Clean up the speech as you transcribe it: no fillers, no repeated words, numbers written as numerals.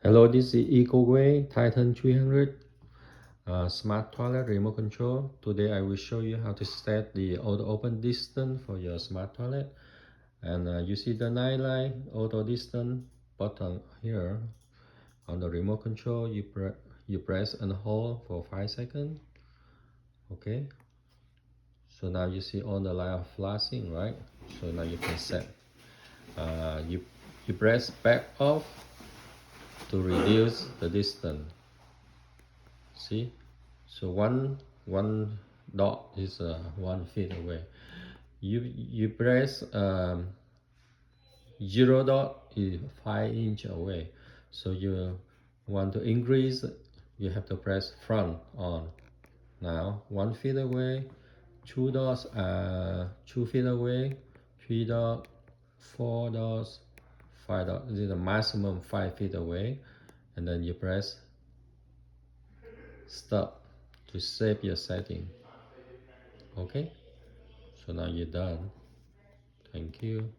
Hello, this is Ecoway Titan 300 smart toilet remote control. Today I will show you how to set the auto open distance for your smart toilet. And you see the nightlight auto distance button here on the remote control. You press and hold for 5 seconds. Okay. So now you see all the light are flashing, right? So now you can set. You press back off to reduce the distance. See, so one dot is 1 feet away. You press 0 dot is 5 inch away. So you want to increase, you have to press front on. Now 1 feet away, 2 dots 2 feet away, 3 dot, 4 dots, 5 dots. This is the maximum 5 feet away, and then you press stop to save your setting. Okay, so now you're done. Thank you.